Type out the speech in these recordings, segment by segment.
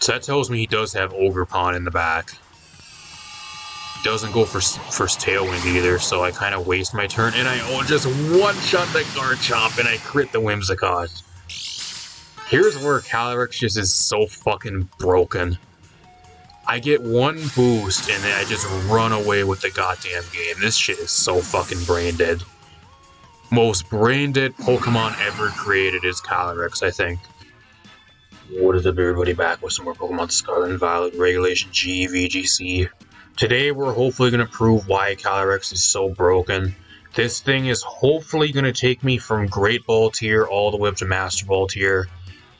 So that tells me he does have Ogre Pawn in the back. Doesn't go for Tailwind either, so I kind of waste my turn, and I just one-shot the Garchomp, and I crit the Whimsicott. Here's where CALYREX just is so fucking broken. I get one boost, and then I just run away with the goddamn game. This shit is so fucking brain dead. Most brain dead Pokemon ever created is CALYREX, I think. What is up, everybody? Back with some more Pokemon Scarlet and Violet Regulation G, VGC. Today we're hopefully going to prove why CALYREX is so broken. This thing is hopefully going to take me from Great Ball tier all the way up to Master Ball tier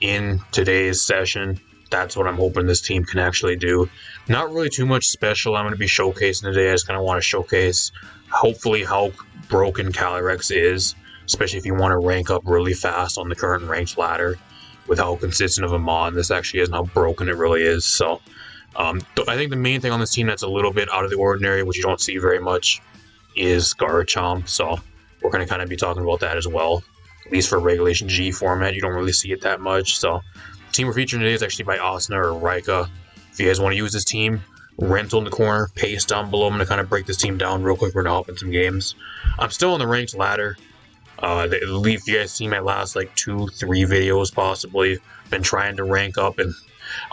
in today's session. That's what I'm hoping this team can actually do. Not really too much special I'm going to be showcasing today. I just kind of want to showcase hopefully how broken CALYREX is, especially if you want to rank up really fast on the current ranked ladder with how consistent of a mod this actually is and how broken it really is. So I think the main thing on this team that's a little bit out of the ordinary, which you don't see very much, is Garchomp. So we're going to kind of be talking about that as well. At least for Regulation G format, you don't really see it that much. So the team we're featuring today is actually by Asuna or Rika. If you guys want to use this team, rental in the corner, paste down below. I'm going to kind of break this team down real quick. We're going to hop in some games. I'm still on the ranked ladder. If you guys see my last like 2-3 videos possibly, been trying to rank up, and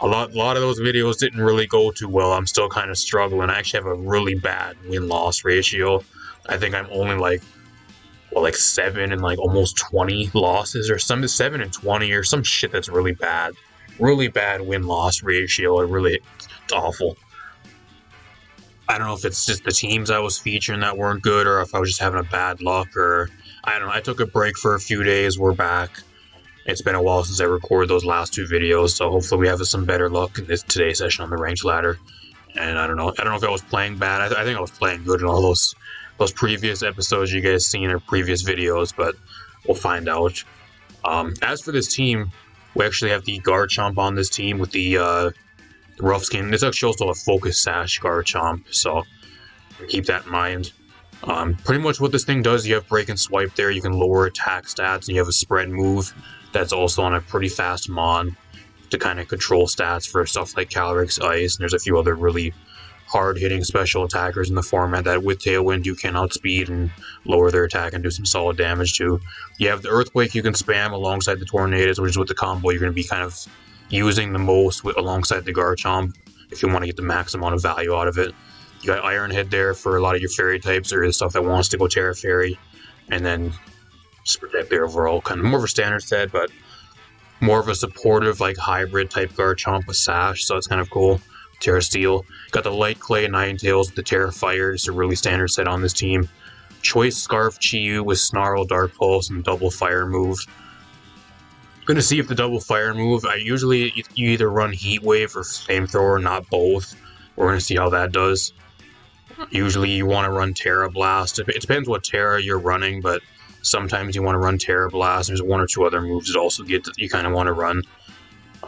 a lot of those videos didn't really go too well. I'm still kind of struggling. I actually have a really bad win-loss ratio. I think I'm only like 7 and like almost 20 losses, or 7 and 20 or some shit that's really bad. Really bad win-loss ratio. It's awful. I don't know if it's just the teams I was featuring that weren't good, or if I was just having a bad luck, or I don't know. I took a break for a few days. We're back. It's been a while since I recorded those last 2 videos, so hopefully we have some better luck in today's session on the ranked ladder. And I don't know if I was playing bad. I think I was playing good in all those previous episodes you guys seen or previous videos, but we'll find out. As for this team, we actually have the Garchomp on this team with the rough skin. This actually also a Focus Sash Garchomp, so keep that in mind. Pretty much what this thing does, you have Break and Swipe there, you can lower attack stats, and you have a Spread move that's also on a pretty fast mon to kind of control stats for stuff like CALYREX Ice, and there's a few other really hard-hitting special attackers in the format that with Tailwind you can outspeed and lower their attack and do some solid damage to. You have the Earthquake you can spam alongside the Tornadoes, which is with the combo you're going to be kind of using the most alongside the Garchomp if you want to get the max amount of value out of it. You got Iron Head there for a lot of your fairy types or the stuff that wants to go Terra Fairy, and then just protect their overall kind of more of a standard set, but more of a supportive like hybrid type Garchomp with Sash, so it's kind of cool. Terra Steel. Got the Light Clay Ninetales with the Terra Fire. It's a really standard set on this team. Choice Scarf Chi-Yu with Snarl, Dark Pulse, and double fire move. Gonna see if the double fire move, you either run Heat Wave or Flamethrower, not both. We're gonna see how that does. Usually you want to run Terra Blast. It depends what Terra you're running, but sometimes you want to run Terra Blast. There's 1 or 2 other moves that also you kind of want to run.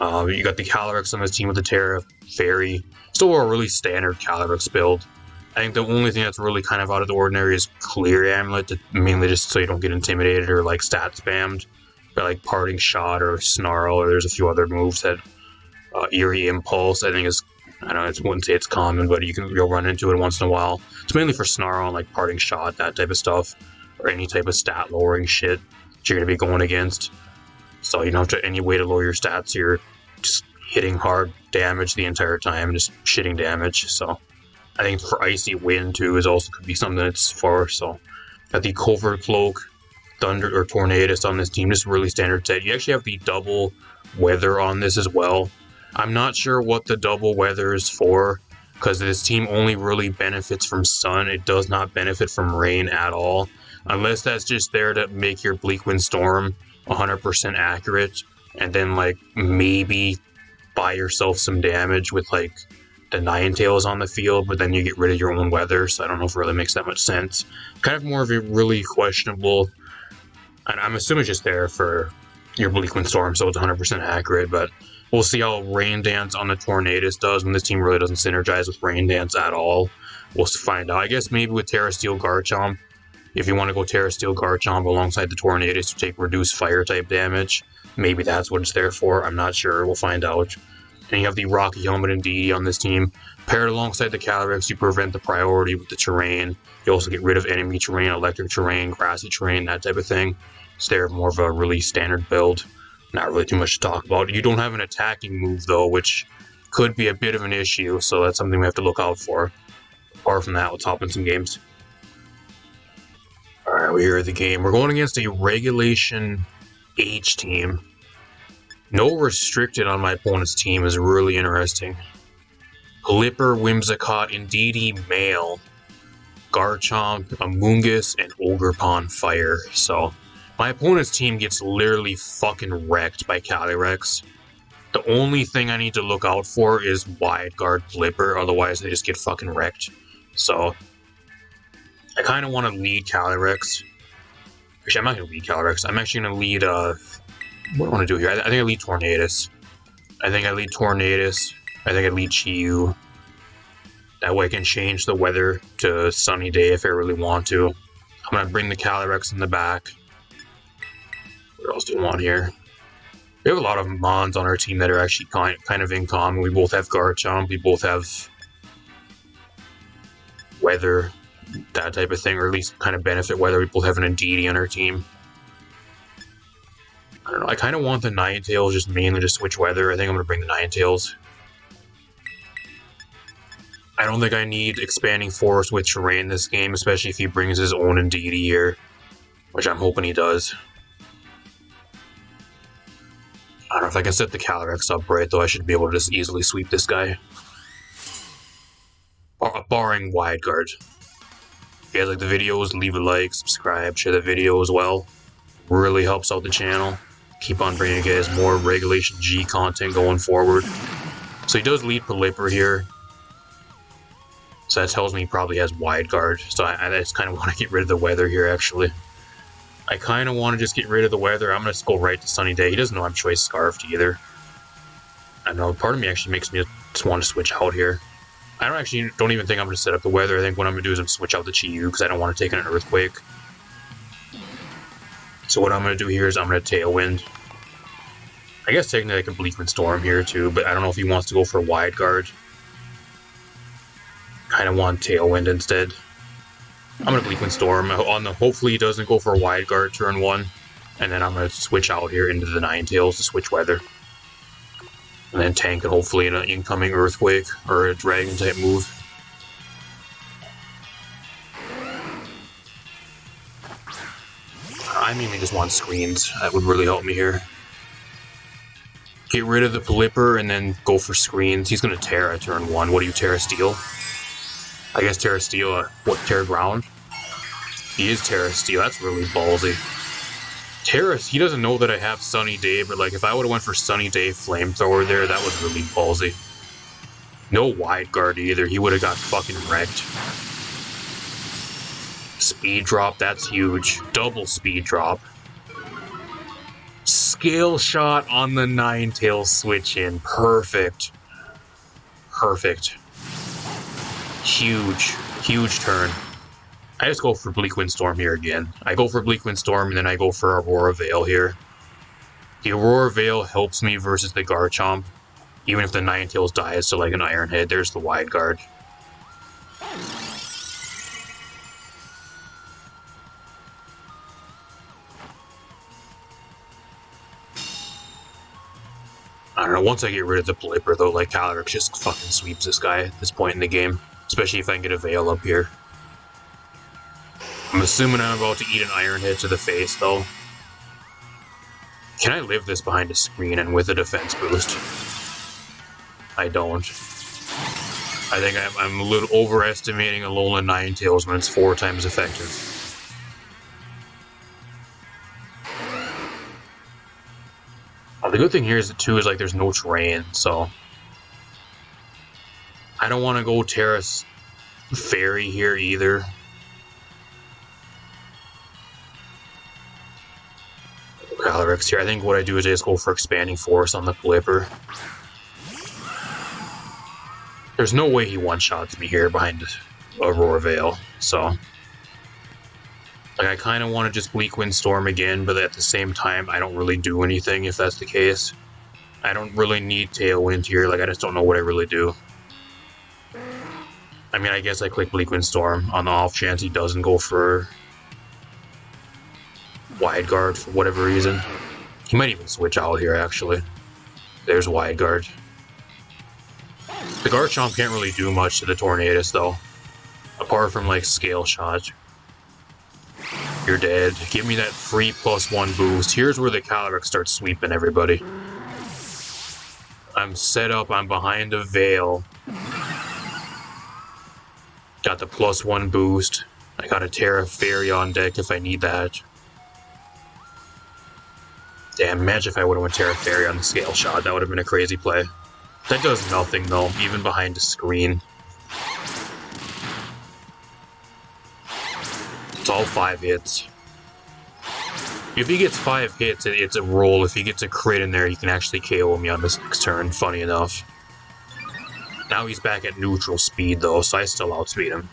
You got the CALYREX on this team with the Terra Fairy. Still a really standard CALYREX build. I think the only thing that's really kind of out of the ordinary is Clear Amulet, mainly just so you don't get intimidated or like stat spammed by like Parting Shot or Snarl, or there's a few other moves that Eerie Impulse I think is, I wouldn't say it's common, but you'll run into it once in a while. It's mainly for Snarl and like Parting Shot, that type of stuff, or any type of stat lowering shit that you're gonna be going against. So you don't have any way to lower your stats. You're just hitting hard damage the entire time, just shitting damage. So I think for Icy Wind too is also could be something that's for. So got the Covert Cloak, Thunder or Tornadus on this team. Just really standard set. You actually have the double weather on this as well. I'm not sure what the double weather is for, because this team only really benefits from sun. It does not benefit from rain at all, unless that's just there to make your Bleak Wind Storm 100% accurate, and then like maybe buy yourself some damage with like the Ninetales on the field, but then you get rid of your own weather. So I don't know if it really makes that much sense. Kind of more of a really questionable, and I'm assuming it's just there for your Bleak Wind Storm, so it's 100% accurate, but we'll see how Rain Dance on the Tornadus does when this team really doesn't synergize with Rain Dance at all. We'll find out. I guess maybe with Terra Steel Garchomp, if you want to go Terra Steel Garchomp alongside the Tornadus to take reduced fire type damage, maybe that's what it's there for. I'm not sure. We'll find out. And you have the Rocky Helmet and DE on this team. Paired alongside the CALYREX, you prevent the priority with the terrain. You also get rid of enemy terrain, electric terrain, grassy terrain, that type of thing. So they're more of a really standard build. Not really too much to talk about. You don't have an attacking move, though, which could be a bit of an issue, so that's something we have to look out for. Apart from that, let's hop in some games. Alright, we're here at the game. We're going against a Regulation H team. No restricted on my opponent's team is really interesting. Lipper, Whimsicott, Indeedee, Male, Garchomp, Amoonguss, and Ogerpon Fire. So, my opponent's team gets literally fucking wrecked by CALYREX. The only thing I need to look out for is Wide Guard Blipper, otherwise they just get fucking wrecked. So, I kind of want to lead CALYREX. Actually, I'm not going to lead CALYREX. I'm actually going to lead, what do I want to do here? I think I lead Tornadus. I think I lead Chiyu. That way I can change the weather to sunny day if I really want to. I'm going to bring the CALYREX in the back. What else do we want here? We have a lot of Mons on our team that are actually kind of in common. We both have Garchomp. We both have weather, that type of thing, or at least kind of benefit weather. We both have an Indeedee on our team. I don't know. I kind of want the Ninetales just mainly to switch weather. I think I'm going to bring the Ninetales. I don't think I need Expanding Forest with terrain this game, especially if he brings his own Indeedee here, which I'm hoping he does. I don't know if I can set the CALYREX up right, though. I should be able to just easily sweep this guy. Barring Wide Guard. If you guys like the videos, leave a like, subscribe, share the video as well. Really helps out the channel. Keep on bringing you guys more Regulation G content going forward. So he does lead Pelipper here. So that tells me he probably has Wide Guard. So I just kind of want to get rid of the weather here, actually. I kind of want to just get rid of the weather. I'm going to go right to Sunny Day. He doesn't know I'm Choice Scarfed either. I know, part of me actually makes me just want to switch out here. I don't even think I'm going to set up the weather. I think what I'm going to do is I'm switch out the Chiyu because I don't want to take an Earthquake. So what I'm going to do here is I'm going to Tailwind. I guess technically I can Bleakman Storm here too, but I don't know if he wants to go for Wide Guard. Kind of want Tailwind instead. I'm going to Bleakman Storm. Hopefully he doesn't go for a Wide Guard turn 1. And then I'm going to switch out here into the Ninetales to switch weather. And then tank it hopefully in an incoming Earthquake or a Dragon type move. I mainly just want screens. That would really help me here. Get rid of the Pelipper and then go for screens. He's going to Terra turn 1. What do you, Terra Steel? I guess Terra Steel, Terra Ground? He is Terra Steel. That's really ballsy. Terra, he doesn't know that I have Sunny Day, but like if I would have went for Sunny Day Flamethrower there, that was really ballsy. No Wide Guard either. He would have got fucking wrecked. Speed drop, that's huge. Double speed drop. Scale shot on the Ninetales switch in. Perfect. Perfect. Huge. Huge turn. I just go for Bleakwind Storm here again. I go for Bleakwind Storm and then I go for Aurora Veil here. The Aurora Veil helps me versus the Garchomp. Even if the Ninetales dies to like an Iron Head, there's the Wide Guard. I don't know, once I get rid of the Pelipper though, like CALYREX just fucking sweeps this guy at this point in the game. Especially if I can get a Veil up here. I'm assuming I'm about to eat an Iron Head to the face though. Can I live this behind a screen and with a defense boost? I don't. I think I'm a little overestimating Alolan Ninetales when it's 4 times effective. The good thing here is too is like there's no terrain, so I don't want to go Terrace Fairy here either. CALYREX here. I think what I do is I just go for Expanding Force on the Pelipper. There's no way he one-shots me here behind Aurora Veil, so like I kind of want to just Bleakwind Storm again, but at the same time I don't really do anything if that's the case. I don't really need Tailwind here, like I just don't know what I really do. I mean, I guess I click Bleak Windstorm on the off chance he doesn't go for Wide Guard for whatever reason. He might even switch out here, actually. There's Wide Guard. The Garchomp can't really do much to the Tornadus, though. Apart from, like, Scale Shot. You're dead. Give me that free +1 boost. Here's where the CALYREX starts sweeping everybody. I'm set up. I'm behind a veil. Got the +1 boost. I got a Terra Fairy on deck if I need that. Damn, imagine if I would have went Terra Fairy on the Scale Shot. That would have been a crazy play. That does nothing, though, even behind the screen. It's all 5 hits. If he gets 5 hits, it's a roll. If he gets a crit in there, you can actually KO me on this next turn, funny enough. Now he's back at neutral speed, though, so I still outspeed him.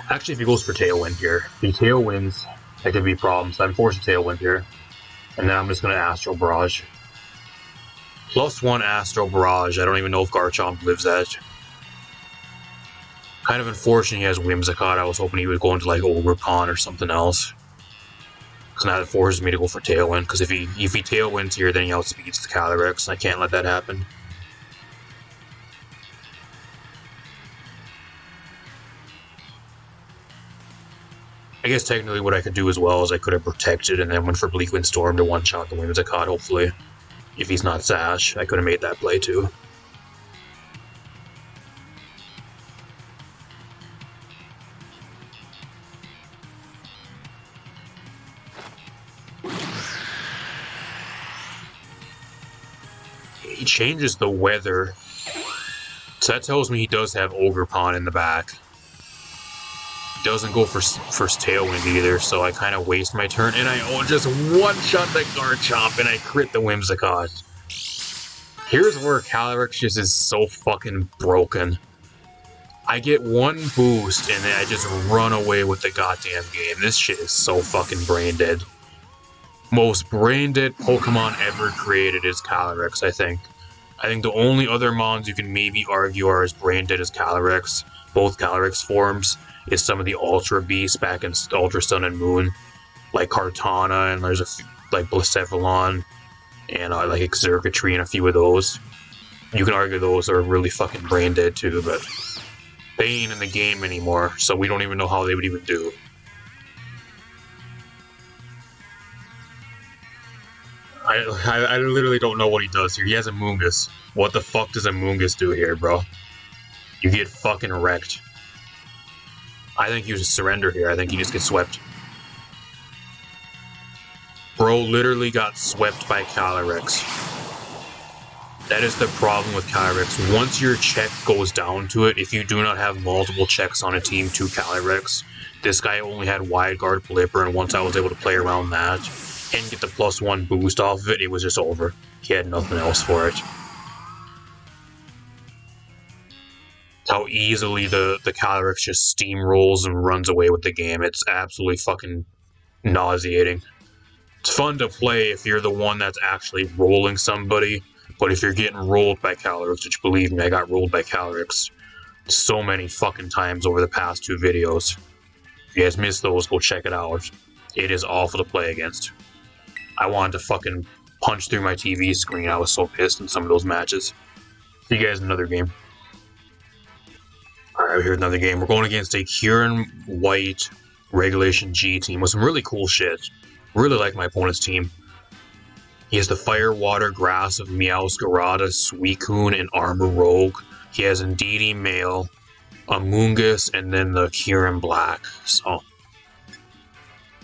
Actually, if he goes for Tailwind here, if he Tailwinds, that could be problems. So I'm forced to Tailwind here. And then I'm just going to Astral Barrage. +1 Astral Barrage. I don't even know if Garchomp lives that. Kind of unfortunate he has Whimsicott. I was hoping he would go into like Ogerpon or something else. Because now that forces me to go for Tailwind. Because if he Tailwinds here, then he outspeeds the CALYREX. I can't let that happen. I guess technically what I could do as well is I could have protected and then went for Bleak Windstorm to one-shot the Whimsicott, hopefully. If he's not Sash, I could have made that play too. He changes the weather. So that tells me he does have Ogerpon in the back. Doesn't go for first Tailwind either, so I kind of waste my turn, and I just one-shot the Garchomp, and I crit the Whimsicott. Here's where CALYREX just is so fucking broken. I get one boost, and then I just run away with the goddamn game. This shit is so fucking brain-dead. Most brain-dead Pokemon ever created is CALYREX, I think. I think the only other mons you can maybe argue are as brain-dead as CALYREX, both CALYREX forms, is some of the Ultra Beasts back in Ultra Sun and Moon, like Kartana, and there's a few, like Blacephalon, and like Exurgatree and a few of those. You can argue those are really fucking brain dead too, but they ain't in the game anymore, so we don't even know how they would even do. I literally don't know what he does here. He has a Moongus. What the fuck does a Moongus do here, bro? You get fucking wrecked. I think you just surrender here. I think you just get swept. Bro literally got swept by CALYREX. That is the problem with CALYREX. Once your check goes down to it, if you do not have multiple checks on a team to CALYREX, this guy only had Wide Guard Blipper, and once I was able to play around that and get the +1 boost off of it, it was just over. He had nothing else for it. How easily the CALYREX just steamrolls and runs away with the game. It's absolutely fucking nauseating. It's fun to play if you're the one that's actually rolling somebody, but if you're getting rolled by CALYREX, which believe me, I got rolled by CALYREX so many fucking times over the past 2 videos. If you guys missed those, go check it out. It is awful to play against. I wanted to fucking punch through my TV screen. I was so pissed in some of those matches. See you guys in another game. Alright, here's another game. We're going against a Kieran White Regulation G team with some really cool shit. Really like my opponent's team. He has the Fire, Water, Grass of Meowscarada, Suicune, and Armor Rogue. He has Indeedee Male, Amoonguss, and then the Kieran Black. So,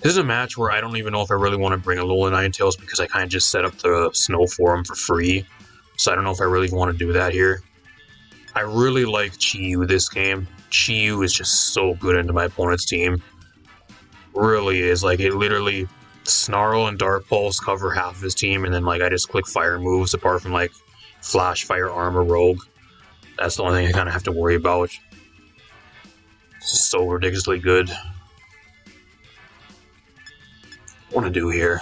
this is a match where I don't even know if I really want to bring Alola Ninetales because I kind of just set up the snow for him for free. So I don't know if I really want to do that here. I really like Chi-Yu this game. Chi-Yu is just so good into my opponent's team. Really is. Like, it literally, Snarl and Dark Pulse cover half of his team, and then, like, I just click fire moves apart from, like, Flash, Fire, Armor, Rogue. That's the only thing I kind of have to worry about. It's so ridiculously good. What I want to do here?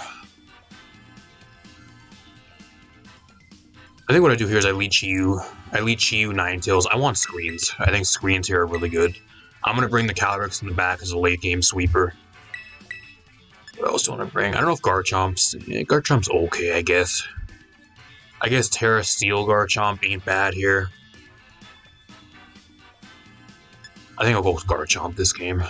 I think what I do here is I lead Chi-Yu. I lead Chi-Yu Ninetales. I want screens. I think screens here are really good. I'm going to bring the CALYREX in the back as a late game sweeper. What else do I want to bring? I don't know if Garchomp's... Yeah, Garchomp's okay, I guess. I guess Terra Steel Garchomp ain't bad here. I think I'll go with Garchomp this game.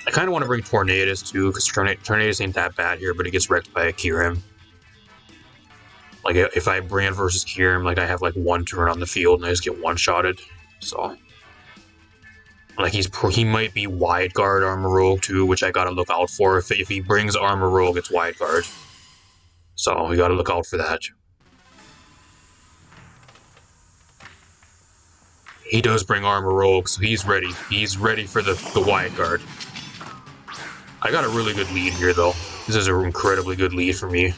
I kind of want to bring Tornadus too, because Tornadus ain't that bad here, but it gets wrecked by a Kyurem. Like, if I bring it versus Kyurem, like, I have, like, one turn on the field, and I just get one-shotted. So... Like, he might be Wide Guard Armor too, which I gotta look out for. If he brings Armor it's Wide Guard. So, we gotta look out for that. He does bring Armor so he's ready. He's ready for the Wide Guard. I got a really good lead here, though. This is an incredibly good lead for me.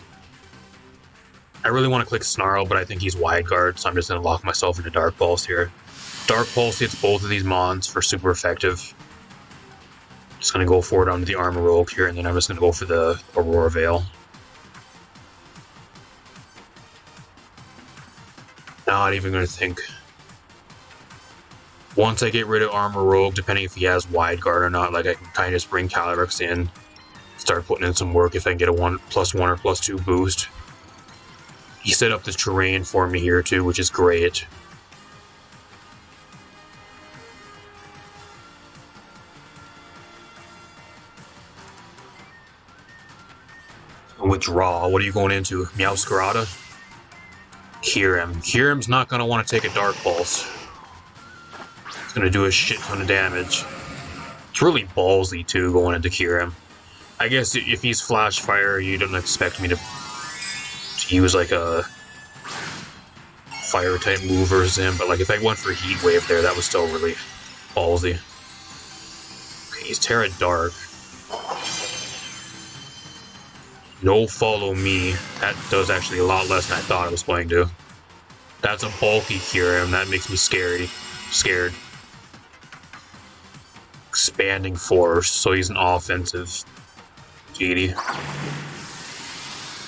I really want to click Snarl, but I think he's Wide Guard, so I'm just going to lock myself into Dark Pulse here. Dark Pulse hits both of these Mons for super effective. Just going to go for it onto the Armor here, and then I'm just going to go for the Aurora Veil. Not even going to think. Once I get rid of Armor depending if he has Wide Guard or not, like I can kind of just bring CALYREX in, start putting in some work if I can get a +1 or +2 boost. He set up the terrain for me here too, which is great. Withdraw. What are you going into? Meowscarada? Kyurem. Kyurem's not going to want to take a Dark Pulse. It's going to do a shit ton of damage. It's really ballsy, too, going into Kyurem. I guess if he's Flash Fire, you don't expect me to use, like, a Fire-type move versus him, but, like, if I went for Heat Wave there, that was still really ballsy. Okay, he's Terra Dark. No Follow Me. That does actually a lot less than I thought it was going to. That's a bulky Kyurem. That makes me scared. Expanding Force, so he's an offensive deity.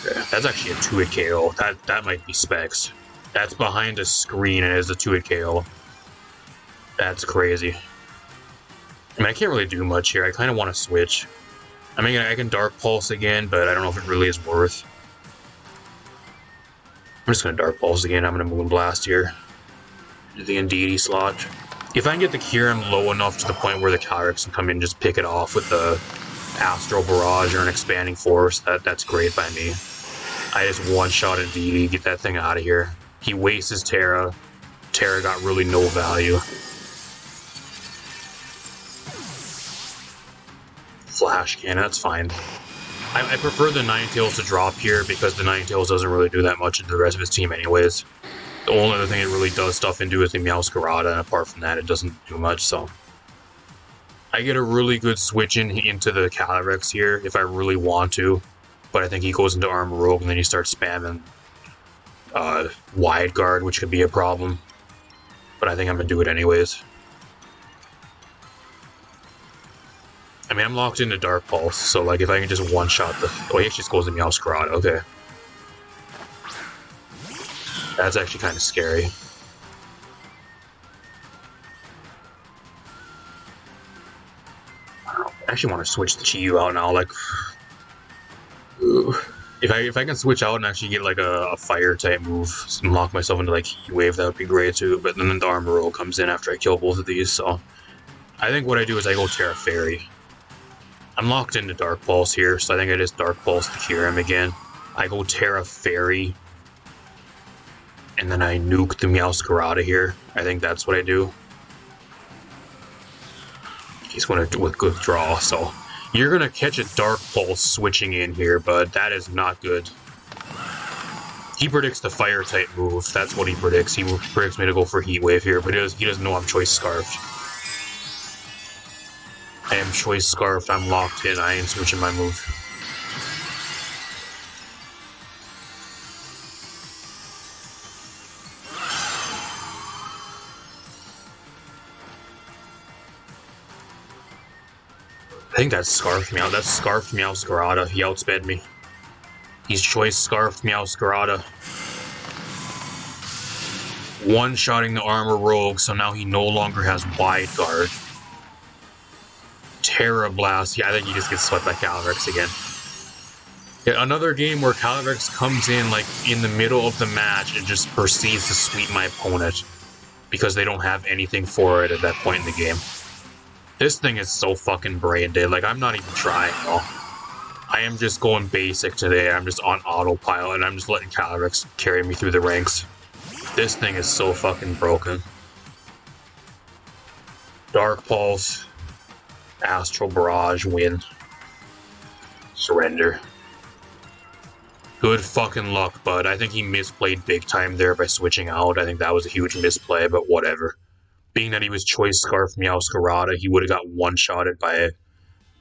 Okay, that's actually a 2-hit KO. That might be specs. That's behind a screen and it is a 2-hit KO. That's crazy. I mean, I can't really do much here. I kind of want to switch. I mean, I can Dark Pulse again, but I don't know if it really is worth. I'm just going to Dark Pulse again. I'm going to Moonblast here. Do the Indeedee slot. If I can get the Kyurem low enough to the point where the CALYREX can come in and just pick it off with the Astral Barrage or an Expanding Force, that's great by me. I just one-shot Indeedee, get that thing out of here. He wastes his Terra. Terra got really no value. Flash Cannon, that's fine. I prefer the Ninetales to drop here because the Ninetales doesn't really do that much into the rest of his team anyways. The only other thing it really does stuff into is the Meowscarada, and apart from that, it doesn't do much, so. I get a really good switch into the CALYREX here if I really want to, but I think he goes into Armor and then he starts spamming Wide Guard, which could be a problem. But I think I'm going to do it anyways. I mean, I'm locked into Dark Pulse, so like if I can just one-shot the... Oh, he actually just goes to Meowscarada, okay. That's actually kind of scary. I don't know. I actually want to switch the Chi-Yu out now, like... Ooh. If I can switch out and actually get like a fire-type move and lock myself into like Heat Wave, that would be great too, but then the Armor Roll comes in after I kill both of these, so... I think what I do is I go Terra Fairy. I'm locked into Dark Pulse here, so I think I just Dark Pulse the Kyurem again. I go Terra Fairy. And then I nuke the Meowscarada here. I think that's what I do. He's going to withdraw, so... You're going to catch a Dark Pulse switching in here, but that is not good. He predicts the Fire-type move. That's what he predicts. He predicts me to go for Heat Wave here, but he doesn't know I'm Choice Scarfed. I am Choice Scarfed. I'm locked in. I ain't switching my move. I think that's Scarf Meow. That's Scarf Meowscarada. He outsped me. He's choice Scarf Meowscarada. One-shotting the Armor Rogue, so now he no longer has Wide Guard. Terra Blast. Yeah, I think he just gets swept by CALYREX again. Yeah, another game where CALYREX comes in like in the middle of the match and just proceeds to sweep my opponent because they don't have anything for it at that point in the game. This thing is so fucking brain dead. Like, I'm not even trying at all. I am just going basic today. I'm just on autopilot and I'm just letting CALYREX carry me through the ranks. This thing is so fucking broken. Dark Pulse. Astral Barrage, win. Surrender. Good fucking luck, bud. I think he misplayed big time there by switching out. I think that was a huge misplay, but whatever. Being that he was choice Scarf Meowscarada, he would have got one-shotted by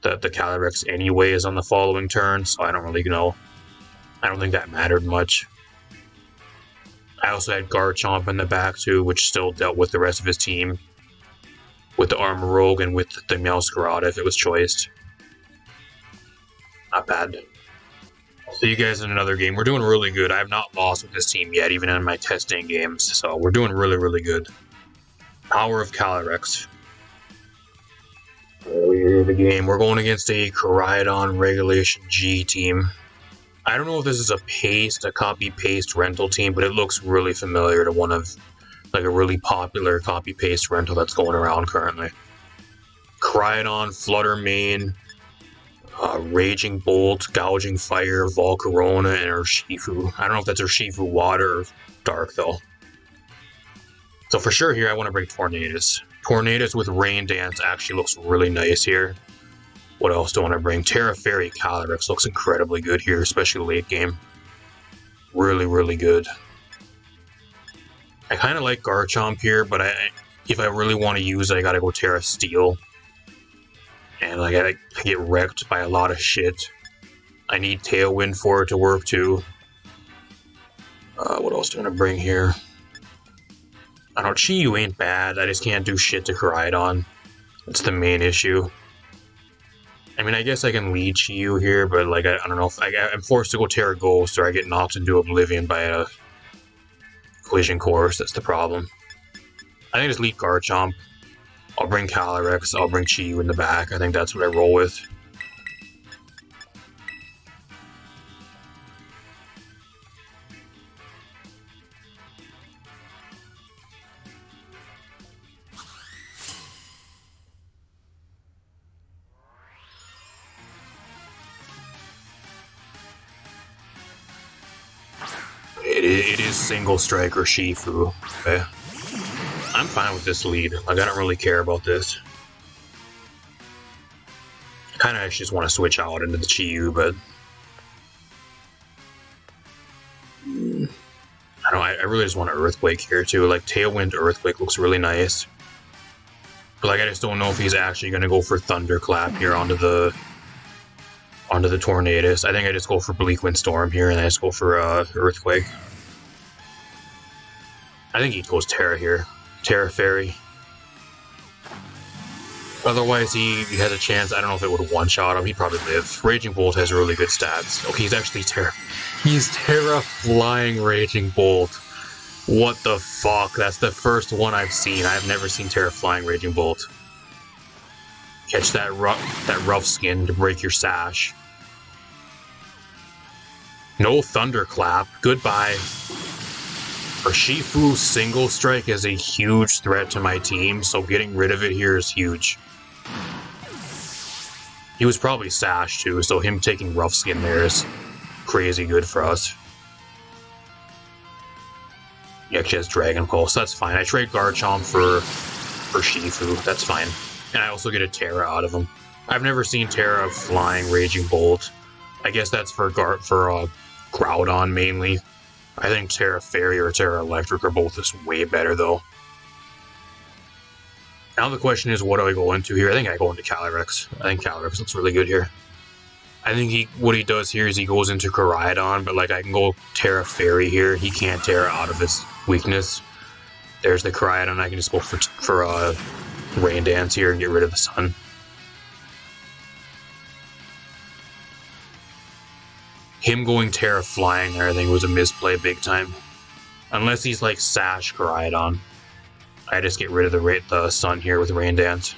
the CALYREX anyways on the following turn, so I don't really know. I don't think that mattered much. I also had Garchomp in the back too, which still dealt with the rest of his team. With the Armor Rogue and with the Meowscarada if it was choiced. Not bad. I'll see you guys in another game. We're doing really good. I have not lost with this team yet, even in my testing games, so we're doing really, really good. Power of CALYREX. Earlier in the game, we're going against a Koraidon Regulation G team. I don't know if this is a copy-paste rental team, but it looks really familiar to one of, like, a really popular copy-paste rental that's going around currently. Koraidon, Flutter Mane, Raging Bolt, Gouging Fire, Volcarona, and Urshifu. I don't know if that's Urshifu Water or Dark, though. So for sure here, I want to bring Tornadus. Tornadus with Rain Dance actually looks really nice here. What else do I want to bring? Terra Fairy CALYREX looks incredibly good here, especially late game. Really, really good. I kind of like Garchomp here, but if I really want to use it, I gotta go Terra Steel. And I get wrecked by a lot of shit. I need Tailwind for it to work too. What else do I want to bring here? I don't know, Chi-Yu ain't bad, I just can't do shit to Koraidon. That's the main issue. I mean, I guess I can lead Chi-Yu here, but like, I don't know, if I'm forced to go Terra Ghost or I get knocked into Oblivion by a Collision Course, that's the problem. I think just lead Garchomp. I'll bring CALYREX, I'll bring Chi-Yu in the back, I think that's what I roll with. It is single strike or Shifu. Okay. I'm fine with this lead. Like, I don't really care about this. I kind of actually just want to switch out into the Chi-Yu, but I don't know. I really just want an Earthquake here too. Like, Tailwind Earthquake looks really nice, but like, I just don't know if he's actually going to go for Thunderclap here onto the Tornadus. I think I just go for Bleakwind Storm here, and I just go for Earthquake. I think he goes Terra here. Terra Fairy. Otherwise, he has a chance. I don't know if it would one-shot him. He'd probably live. Raging Bolt has really good stats. Okay, he's actually Terra. He's Terra Flying Raging Bolt. What the fuck? That's the first one I've seen. I've never seen Terra Flying Raging Bolt. Catch that rough skin to break your sash. No Thunderclap. Goodbye. Urshifu single strike is a huge threat to my team, so getting rid of it here is huge. He was probably Sash too, so him taking rough skin there is crazy good for us. He actually has Dragon Pulse, that's fine. I trade Garchomp for Urshifu, that's fine. And I also get a Terra out of him. I've never seen Terra Flying Raging Bolt. I guess that's for Groudon mainly. I think Terra Fairy or Terra Electric are both just way better though. Now the question is, what do I go into here? I think I go into CALYREX. I think CALYREX looks really good here. I think what he does here is he goes into Koraidon, but like, I can go Terra Fairy here. He can't Terra out of his weakness. There's the Koraidon. I can just go for Rain Dance here and get rid of the sun. him going Terra flying there, I think, was a misplay big time. Unless he's like Sash Koraidon. I just get rid of the sun here with Rain Dance.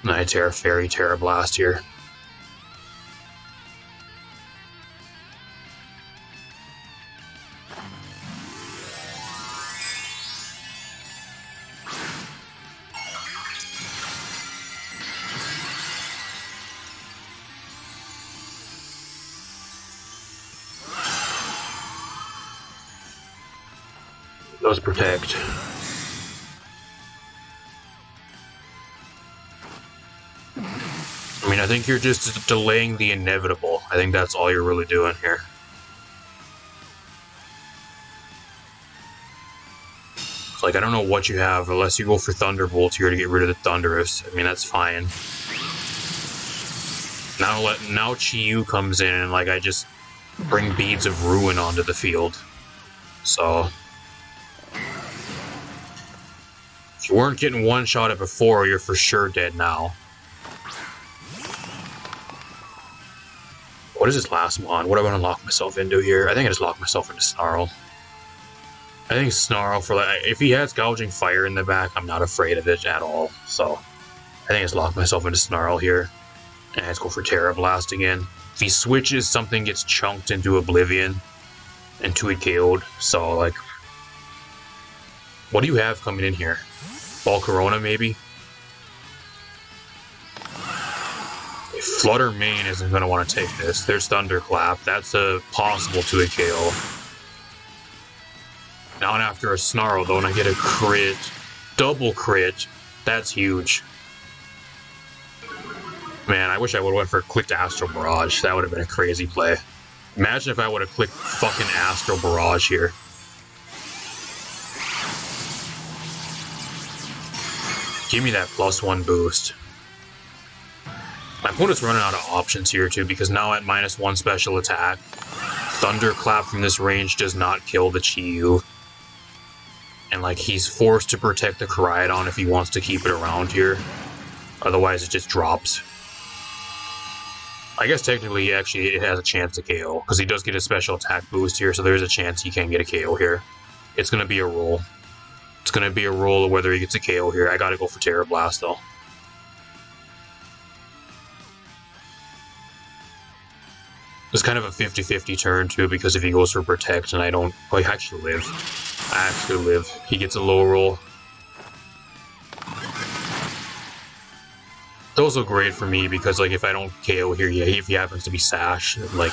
And I Terra Fairy, Terra Blast here. Does protect. I mean, I think you're just delaying the inevitable. I think that's all you're really doing here. Like, I don't know what you have, unless you go for Thunderbolt here to get rid of the Thunderous. I mean, that's fine. Now Chi-Yu comes in, and like, I just bring Beads of Ruin onto the field. So... if you weren't getting one-shotted before, you're for sure dead now. What is this last mon? What do I want to lock myself into here? I think I just lock myself into Snarl. I think Snarl, for like, if he has Gouging Fire in the back, I'm not afraid of it at all. So, I think I just lock myself into Snarl here. And I just go for Terra Blast again. If he switches, something gets chunked into Oblivion. And 2-hit KO'd. So, like... what do you have coming in here? Ball Corona, maybe? Flutter Mane isn't going to want to take this. There's Thunderclap. That's a possible 2-hit KO. Now and after a Snarl, though, and I get a crit. Double crit. That's huge. Man, I wish I would have went for a clicked Astral Barrage. That would have been a crazy play. Imagine if I would have clicked fucking Astral Barrage here. Give me that +1 boost. My opponent's running out of options here too, because now at -1 special attack, Thunderclap from this range does not kill the Chi-Yu. And like, he's forced to protect the Koraidon if he wants to keep it around here. Otherwise it just drops. I guess technically, actually, it has a chance to KO, because he does get a special attack boost here, so there's a chance he can get a KO here. It's going to be a roll. It's going to be a roll of whether he gets a KO here. I got to go for Terra Blast, though. It's kind of a 50-50 turn, too, because if he goes for Protect and I don't... oh, I actually live. I actually live. He gets a low roll. It's also great for me because, like, if I don't KO here, yeah, if he happens to be Sash, like,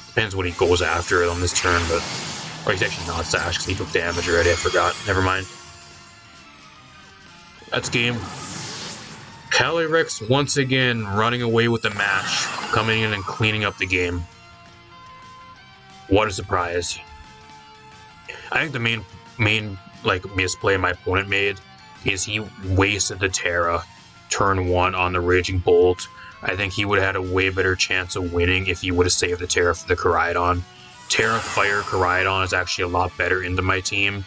depends what he goes after on this turn, but, or he's actually not Sash because he took damage already, I forgot, never mind. That's game. CALYREX once again running away with the match, coming in and cleaning up the game. What a surprise. I think the main like, misplay my opponent made is he wasted the Terra turn 1 on the Raging Bolt. I think he would have had a way better chance of winning if he would have saved the Terra for the Koraidon. Terra Fire Koraidon is actually a lot better into my team,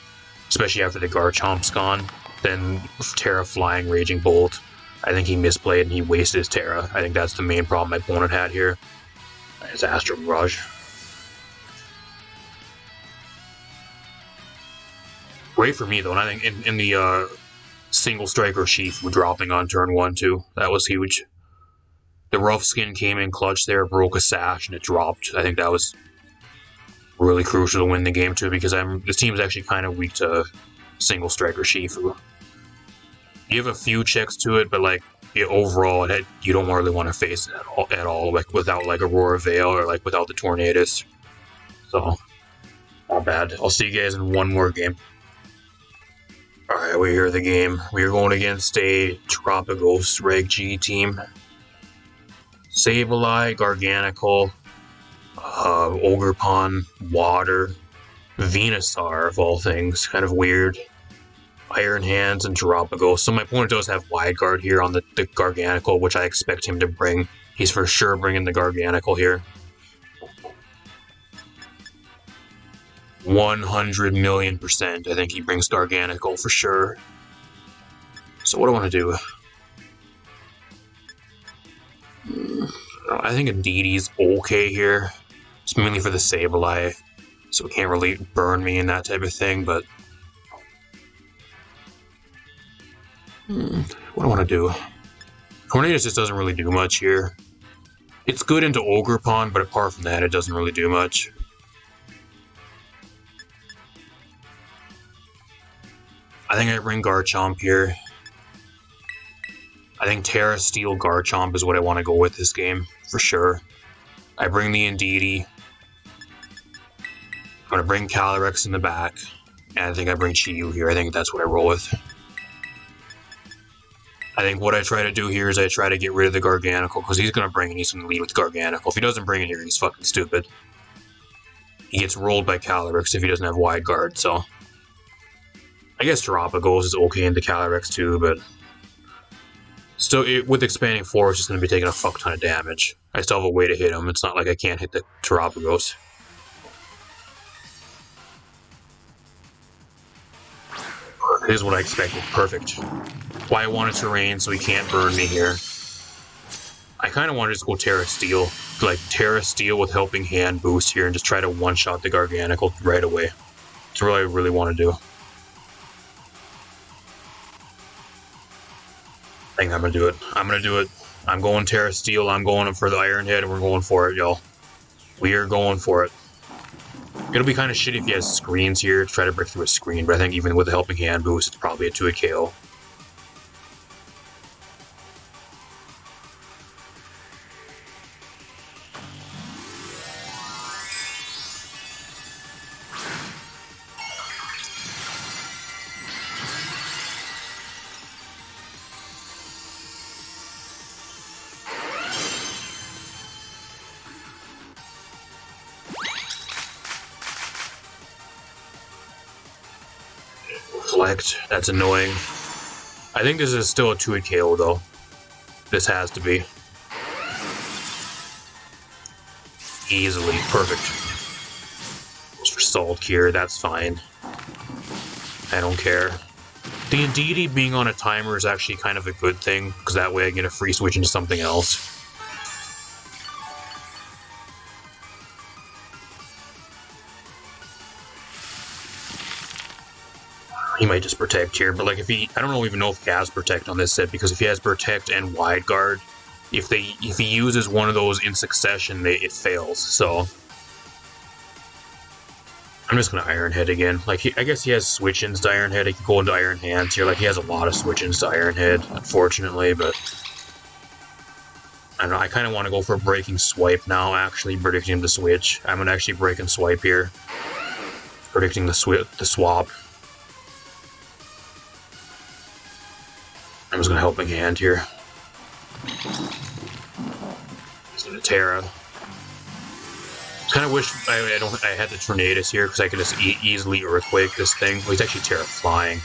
especially after the Garchomp's gone, than Terra Flying Raging Bolt. I think he misplayed and he wasted his Terra. I think that's the main problem my opponent had here. It's Astral Barrage. Great for me though, and I think in the single striker sheath dropping on turn 1 too. That was huge. The Rough Skin came in clutch there, broke a Sash, and it dropped. I think that was really crucial to win the game too, because this team's actually kind of weak to single striker sheath. You have a few checks to it, but like overall, you don't really want to face it at all, like without like Aurora Veil or like without the Tornadus. So, not bad. I'll see you guys in one more game. Alright, we're here the game. We're going against a Tropicos Reg G team. Sableye, Garganical, Ogerpon, Water, Venusaur of all things. Kind of weird. Iron Hands and Tropicos. So my opponent does have Wide Guard here on the Garganical, which I expect him to bring. He's for sure bringing the Garganical here. 100,000,000%. I think he brings Garganical for sure. So what do I want to do? I think Indeedee okay here. It's mainly for the Sableye, so it can't really burn me and that type of thing, but... what do I want to do? Tornadus just doesn't really do much here. It's good into Ogerpon, but apart from that, it doesn't really do much. I think I bring Garchomp here. I think Terra Steel Garchomp is what I want to go with this game, for sure. I bring the Indeedee. I'm going to bring CALYREX in the back. And I think I bring Chi-Yu here. I think that's what I roll with. I think what I try to do here is I try to get rid of the Garganical, because he's going to bring it. He's going to lead with Garganical. If he doesn't bring it here, he's fucking stupid. He gets rolled by CALYREX if he doesn't have Wide Guard, so... I guess Terapagos is okay into CALYREX too, but... Still, with Expanding Force, it's going to be taking a fuck ton of damage. I still have a way to hit him. It's not like I can't hit the Terapagos. Here's what I expected. Perfect. Why I wanted Terrain, so he can't burn me here. I kind of want to just go Terra Steel. Like, Terra Steel with Helping Hand boost here and just try to one-shot the Garganical right away. That's what I really want to do. I think I'm going to do it. I'm going to do it. I'm going Terra Steel. I'm going for the Iron Head, and we're going for it, y'all. We are going for it. It'll be kind of shitty if he has screens here to try to break through a screen, but I think even with a Helping Hand boost, it's probably a 2-hit KO. Reflect. That's annoying. I think this is still a 2-hit KO, though. This has to be. Easily. Perfect. Goes for Salt here. That's fine. I don't care. The Indeedee being on a timer is actually kind of a good thing, because that way I get a free switch into something else. He might just Protect here, but like if he... I don't even know if he has Protect on this set, because if he has Protect and Wide Guard, if he uses one of those in succession, it fails, so... I'm just gonna Iron Head again. Like, I guess he has switch-ins to Iron Head. He can go into Iron Hands here. Like, he has a lot of switch-ins to Iron Head, unfortunately, but... I don't know, I kind of want to go for a Breaking Swipe now, actually, predicting him to switch. I'm gonna actually Break and Swipe here. Predicting the swap. I'm just gonna Helping Hand here. He's gonna Terra. Kind of wish I had the Tornadus here, because I could just easily Earthquake this thing. Well, he's actually Terra Flying.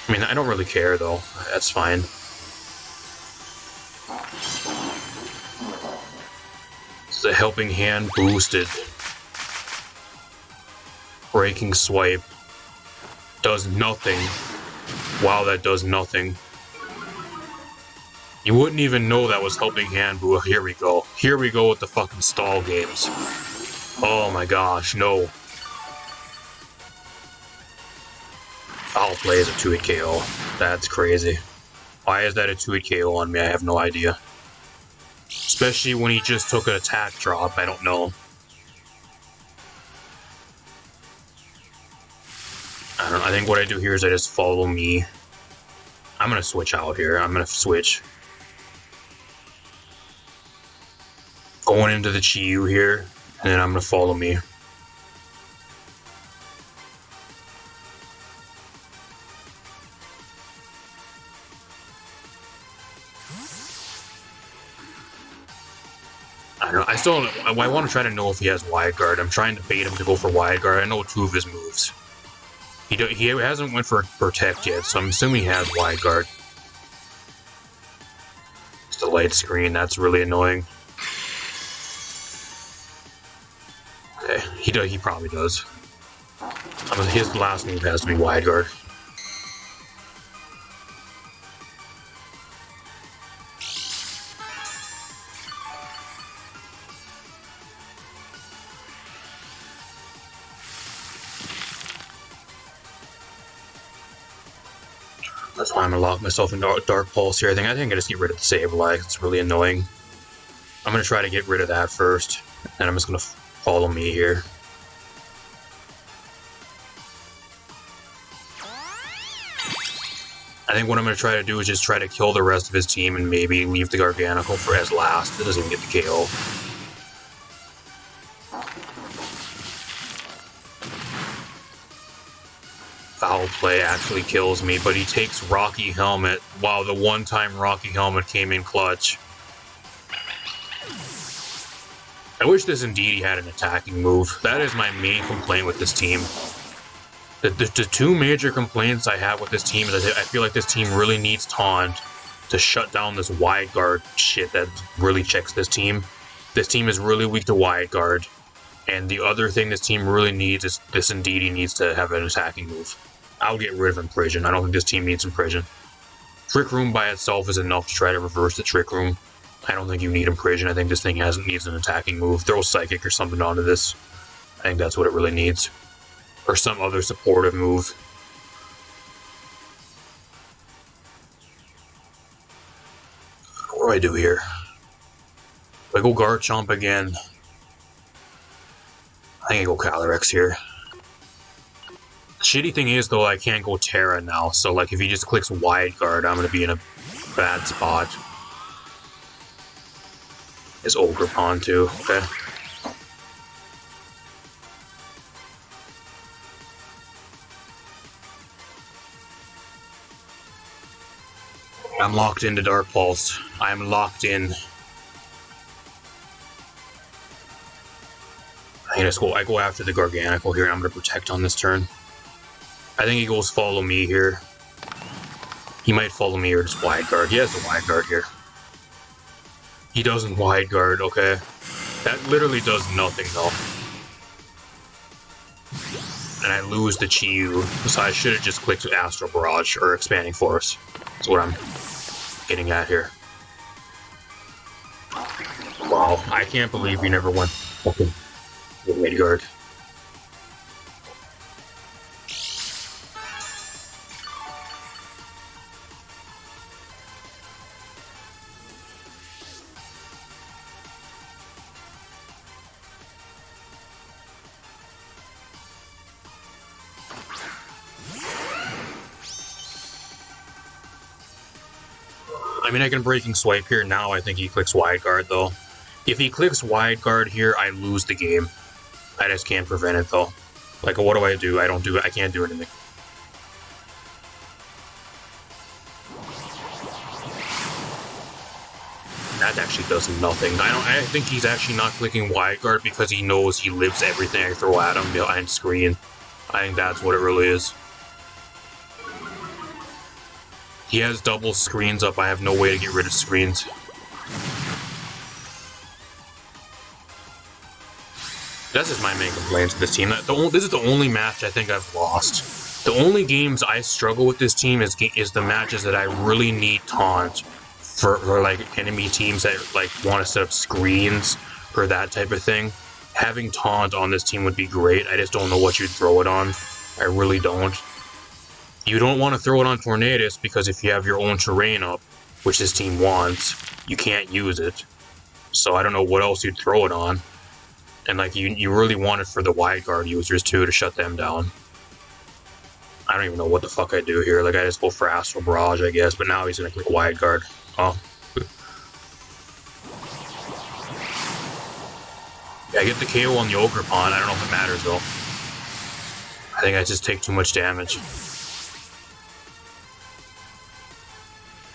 I mean, I don't really care though. That's fine. It's a Helping Hand boosted. Breaking Swipe. Does nothing. Wow, that does nothing. You wouldn't even know that was Helping Hand, but here we go. Here we go with the fucking stall games. Oh my gosh, no. Foul Play is a 2-hit KO. That's crazy. Why is that a 2-hit KO on me? I have no idea. Especially when he just took an attack drop, I don't know. I don't know, I think what I do here is I just follow me. I'm gonna switch out here. I'm gonna switch. Going into the Chi-Yu here, and then I'm gonna follow me. I don't know, I want to try to know if he has Wide Guard. I'm trying to bait him to go for Wide Guard. I know 2 of his moves. He hasn't went for Protect yet, so I'm assuming he has Wide Guard. It's the light screen, that's really annoying. Okay, he probably does. His last move has to be Wide Guard. That's why I'm gonna lock myself in Dark Pulse here. I think I just get rid of the Sableye. It's really annoying. I'm gonna try to get rid of that first, and I'm just gonna follow me here. I think what I'm gonna try to do is just try to kill the rest of his team and maybe leave the Garganical for as last. It doesn't even get the KO. Foul play actually kills me, but he takes Rocky Helmet. Wow, the one time Rocky Helmet came in clutch. I wish this Indeedee had an attacking move. That is my main complaint with this team. The two major complaints I have with this team is that I feel like this team really needs Taunt to shut down this wide guard shit that really checks this team. This team is really weak to wide guard. And the other thing this team really needs is this Indeedee needs to have an attacking move. I'll get rid of Imprison. I don't think this team needs Imprison. Trick Room by itself is enough to try to reverse the Trick Room. I don't think you need Imprison. I think this thing needs an attacking move. Throw Psychic or something onto this. I think that's what it really needs. Or some other supportive move. What do I do here? Do I go Garchomp again? I think I go CALYREX here. The shitty thing is, though, I can't go Terra now, so like if he just clicks Wide Guard, I'm gonna be in a bad spot. Is Ogerpon too, okay. I'm locked into Dark Pulse. I'm locked in. I go after the Garganical here, and I'm gonna protect on this turn. I think he goes follow me here. He might follow me or just wide guard. He has the wide guard here. He doesn't wide guard, okay. That literally does nothing though. And I lose the Chi-Yu, so I should have just clicked Astral Barrage or Expanding Force. That's what I'm getting at here. Wow, I can't believe we never went fucking mid guard. I mean, I can Breaking Swipe here now. I think he clicks Wide Guard, though. If he clicks Wide Guard here, I lose the game. I just can't prevent it, though. Like, what do? I can't do anything. That actually does nothing. I think he's actually not clicking Wide Guard because he knows he lives everything I throw at him behind screen. I think that's what it really is. He has double screens up. I have no way to get rid of screens. That's just my main complaint to this team. This is the only match I think I've lost. The only games I struggle with this team is the matches that I really need Taunt for like enemy teams that like want to set up screens or that type of thing. Having Taunt on this team would be great. I just don't know what you'd throw it on. I really don't. You don't want to throw it on Tornadus because if you have your own terrain up, which this team wants, you can't use it. So I don't know what else you'd throw it on. And like you really want it for the wide guard users too to shut them down. I don't even know what the fuck I do here. Like I just go for Astral Barrage, I guess, but now he's gonna click wide guard. Oh. Yeah, I get the KO on the Ogerpon. I don't know if it matters though. I think I just take too much damage.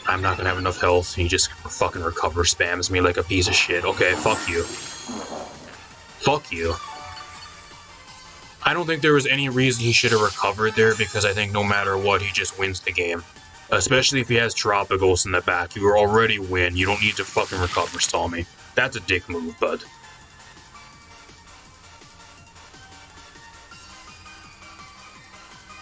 I'm not gonna have enough health. He just fucking recover spams me like a piece of shit. Okay, fuck you. Fuck you. I don't think there was any reason he should have recovered there because I think no matter what, he just wins the game. Especially if he has Terapagos in the back. You already win. You don't need to fucking recover stall me. That's a dick move, bud.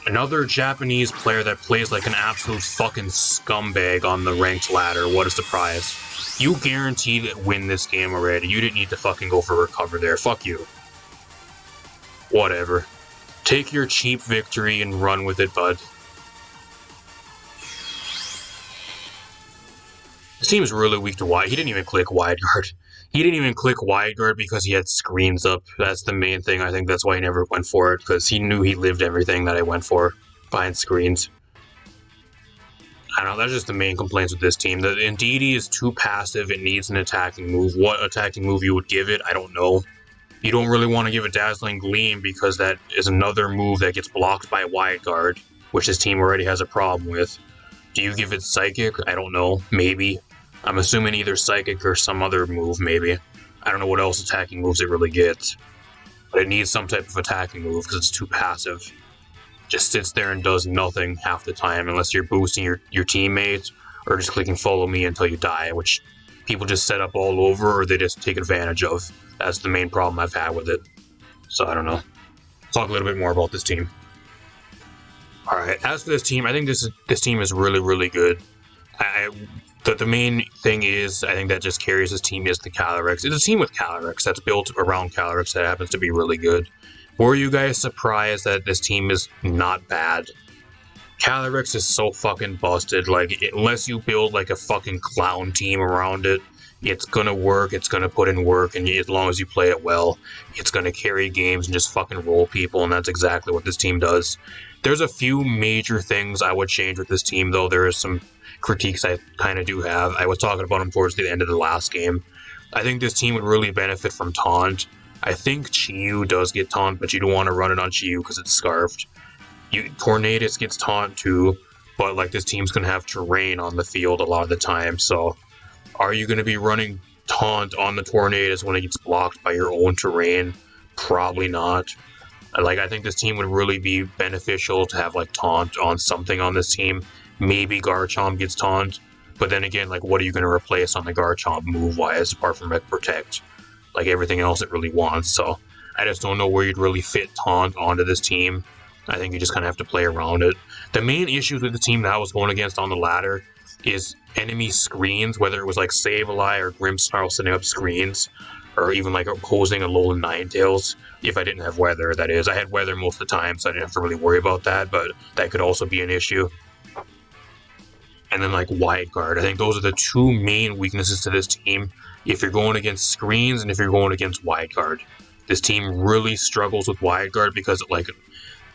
Another Japanese player that plays like an absolute fucking scumbag on the ranked ladder. What a surprise. You guaranteed to win this game already. You didn't need to fucking go for recover there. Fuck you. Whatever. Take your cheap victory and run with it, bud. team's really weak to wide. He didn't even click wide guard. He didn't even click wide guard because he had screens up. That's the main thing. I think that's why he never went for it, because he knew he lived everything that I went for behind screens. I don't know, that's just the main complaints with this team. The Indeedee is too passive. It needs an attacking move. What attacking move you would give it, I don't know. You don't really want to give it Dazzling Gleam because that is another move that gets blocked by wide guard, which this team already has a problem with. Do you give it Psychic? I don't know. Maybe. I'm assuming either Psychic or some other move, maybe. I don't know what else attacking moves it really gets. But it needs some type of attacking move because it's too passive. Just sits there and does nothing half the time unless you're boosting your teammates or just clicking follow me until you die, which people just set up all over or they just take advantage of. That's the main problem I've had with it. So I don't know. Talk a little bit more about this team. Alright, as for this team, I think this team is really, really good. The main thing is, I think that just carries this team is the CALYREX. It's a team with CALYREX that's built around CALYREX that happens to be really good. Were you guys surprised that this team is not bad? CALYREX is so fucking busted. Like, unless you build like a fucking clown team around it, it's gonna work, it's gonna put in work, and as long as you play it well, it's gonna carry games and just fucking roll people, and that's exactly what this team does. There's a few major things I would change with this team, though. There is some critiques I kind of do have. I was talking about them towards the end of the last game. I think this team would really benefit from Taunt. I think Chiyu does get Taunt, but you don't want to run it on Chiyu because it's Scarfed. Tornadus gets Taunt too, but like this team's going to have Terrain on the field a lot of the time, so are you going to be running Taunt on the Tornadus when it gets blocked by your own Terrain? Probably not. Like, I think this team would really be beneficial to have like Taunt on something on this team. Maybe Garchomp gets Taunt, but then again, like, what are you going to replace on the Garchomp move-wise apart from Protect? Like everything else it really wants, so I just don't know where you'd really fit Taunt onto this team. I think you just kind of have to play around it. The main issues with the team that I was going against on the ladder is enemy screens, whether it was like Sableye or Grimmsnarl setting up screens, or even like opposing a Alolan Ninetales, if I didn't have weather, that is. I had weather most of the time, so I didn't have to really worry about that, but that could also be an issue. And then like wide guard. I think those are the two main weaknesses to this team. If you're going against screens and if you're going against wide guard. This team really struggles with wide guard because like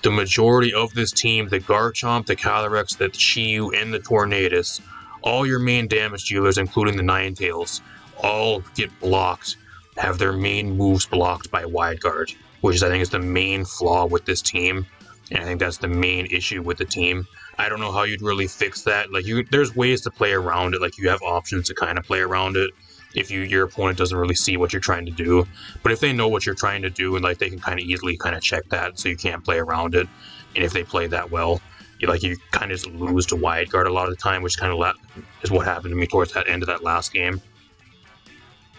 the majority of this team, the Garchomp, the CALYREX, the Chiyu, and the Tornadus, all your main damage dealers, including the Ninetales, all get blocked, have their main moves blocked by wide guard, which is, I think, is the main flaw with this team, and I think that's the main issue with the team. I don't know how you'd really fix that. Like, there's ways to play around it. Like, you have options to kind of play around it if your opponent doesn't really see what you're trying to do. But if they know what you're trying to do, and like they can kind of easily kind of check that, so you can't play around it. And if they play that well, you kind of just lose to wide guard a lot of the time, which kind of is what happened to me towards that end of that last game.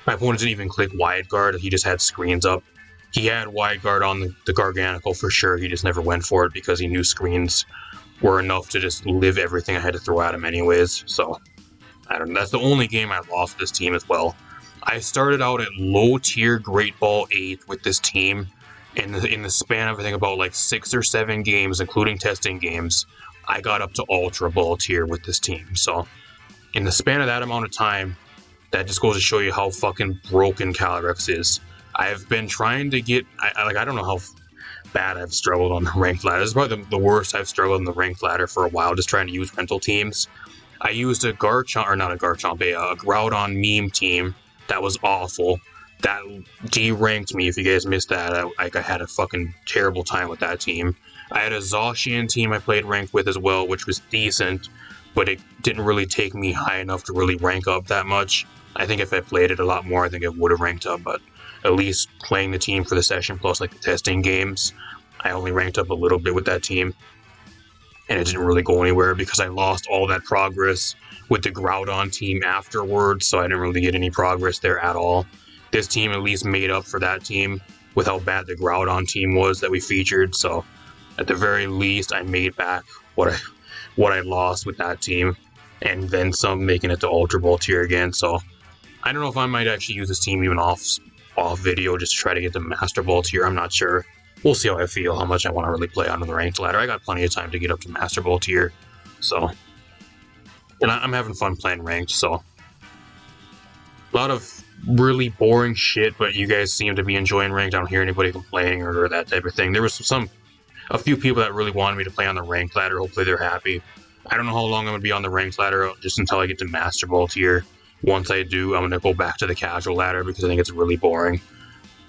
My opponent didn't even click wide guard. He just had screens up. He had wide guard on the Garganacl for sure. He just never went for it because he knew screens were enough to just live everything I had to throw at him anyways. So I don't know. That's the only game I lost this team as well. I started out at low tier Great Ball 8 with this team. In the span of, I think, about like 6 or 7 games, including testing games, I got up to Ultra Ball tier with this team. So in the span of that amount of time, that just goes to show you how fucking broken CALYREX is. I've been trying to get, I don't know how bad I've struggled on the ranked ladder. This is probably the worst I've struggled on the ranked ladder for a while, just trying to use rental teams. I used a Garchomp, or not a Garchomp, a Groudon meme team that was awful. That deranked me. If you guys missed that, I had a fucking terrible time with that team. I had a Zacian team I played ranked with as well, which was decent, but it didn't really take me high enough to really rank up that much. I think if I played it a lot more, I think it would have ranked up, but at least playing the team for the session plus like the testing games, I only ranked up a little bit with that team. And it didn't really go anywhere because I lost all that progress with the Groudon team afterwards, so I didn't really get any progress there at all. This team at least made up for that team with how bad the Groudon team was that we featured, so at the very least I made back what I lost with that team, and then some, making it to Ultra Ball tier again. So I don't know if I might actually use this team even off video just to try to get to Master Ball tier. I'm not sure. We'll see how I feel, how much I want to really play on the ranked ladder. I got plenty of time to get up to Master Ball tier, so, and I'm having fun playing ranked, so A lot of really boring shit, but you guys seem to be enjoying ranked. I don't hear anybody complaining or that type of thing. There was a few people that really wanted me to play on the ranked ladder. Hopefully they're happy. I don't know how long I'm going to be on the ranked ladder, just until I get to Master Ball tier. Once I do, I'm going to go back to the casual ladder because I think it's really boring.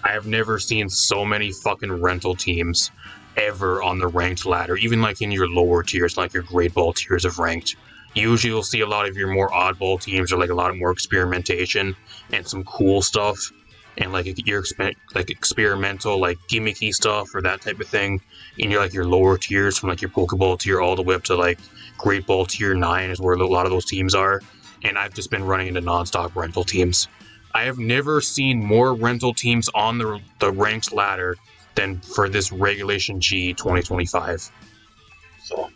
I have never seen so many fucking rental teams ever on the ranked ladder, even like in your lower tiers, like your great ball tiers of ranked. Usually you'll see a lot of your more oddball teams or like a lot of more experimentation and some cool stuff and like your experimental, like gimmicky stuff or that type of thing in your lower tiers, from like your Pokeball tier all the way up to like Great Ball tier 9 is where a lot of those teams are. And I've just been running into non-stop rental teams. I have never seen more rental teams on the ranked ladder than for this Regulation G 2025. So,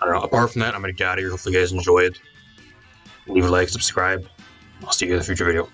I don't know. Apart from that, I'm going to get out of here. Hopefully you guys enjoyed. Leave a like, subscribe. I'll see you in the future video.